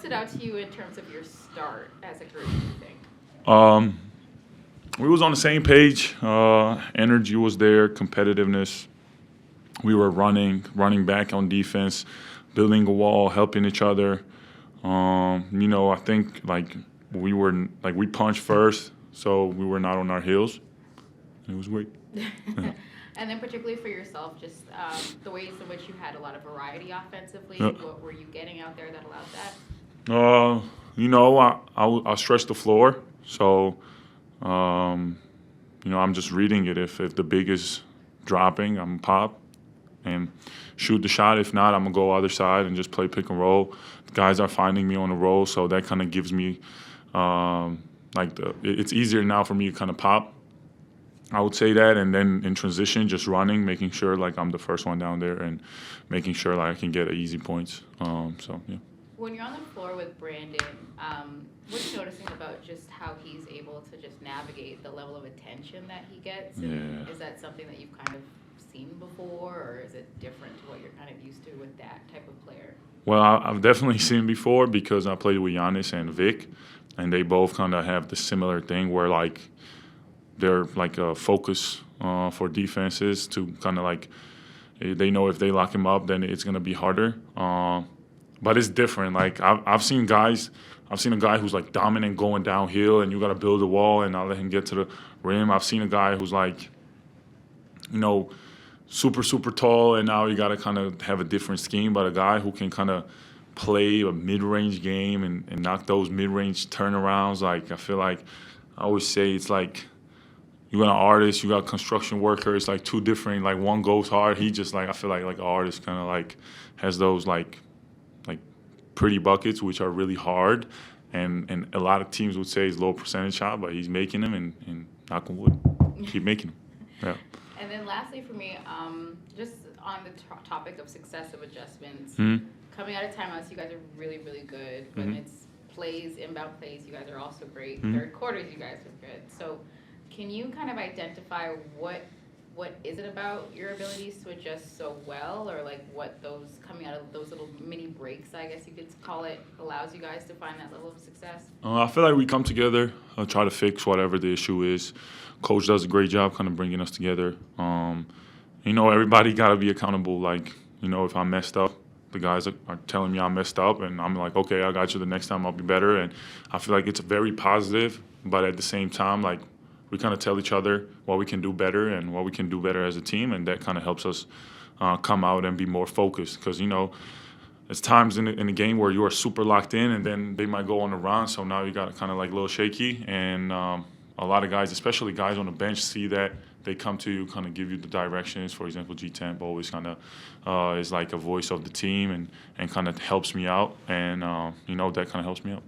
stood out to you in terms of your start as a group, do you think? We was on the same page. Energy was there, competitiveness. We were running back on defense, building a wall, helping each other. I think we punched first, so we were not on our heels. It was great. And then particularly for yourself, just the ways in which you had a lot of variety offensively. Yeah. What were you getting out there that allowed that? I stretched the floor, so I'm just reading it. If the big is dropping, I'm pop and shoot the shot. If not, I'm gonna go other side and just play pick and roll. The guys are finding me on the roll, so that kind of gives me it's easier now for me to kind of pop. I would say that, and then in transition, just running, making sure like I'm the first one down there, and making sure like I can get easy points. So yeah. When you're on the floor with Brandon, what are you noticing about just how he's able to just navigate the level of attention that he gets? And is that something that you've kind of seen before, or is it different to what you're kind of used to with that type of player? Well, I've definitely seen before because I played with Giannis and Vic, and they both kind of have the similar thing where like they're like a focus for defenses to kind of like they know if they lock him up, then it's gonna be harder. But it's different. Like I've seen a guy who's like dominant going downhill, and you got to build a wall and not let him get to the rim. I've seen a guy who's like, super, super tall, and now you got to kind of have a different scheme. But a guy who can kind of play a mid-range game and knock those mid-range turnarounds, like I feel like I always say it's like you got an artist, you got a construction worker. It's like two different. Like one goes hard. He just like I feel like an artist kind of like has those like pretty buckets, which are really hard, and a lot of teams would say it's low percentage shot, but he's making them, and knock on wood, keep making them. Yeah. And then lastly for me, just on the topic of successive adjustments, coming out of timeouts, you guys are really, really good. When it's plays, inbound plays, you guys are also great. Third quarters, you guys are good. So can you kind of identify what is it about your abilities to adjust so well, or like what those coming out of those little mini breaks, I guess you could call it, allows you guys to find that level of success? I feel like we come together, try to fix whatever the issue is. Coach does a great job kind of bringing us together. Everybody got to be accountable. Like, if I messed up, the guys are telling me I messed up, and I'm like, okay, I got you. The next time I'll be better. And I feel like it's very positive, but at the same time, like, we kind of tell each other what we can do better and what we can do better as a team, and that kind of helps us come out and be more focused. Because, there's times in the game where you are super locked in, and then they might go on a run, so now you got kind of like a little shaky. And a lot of guys, especially guys on the bench, see that. They come to you, kind of give you the directions. For example, G-Temp always kind of is like a voice of the team and kind of helps me out. And, that kind of helps me out.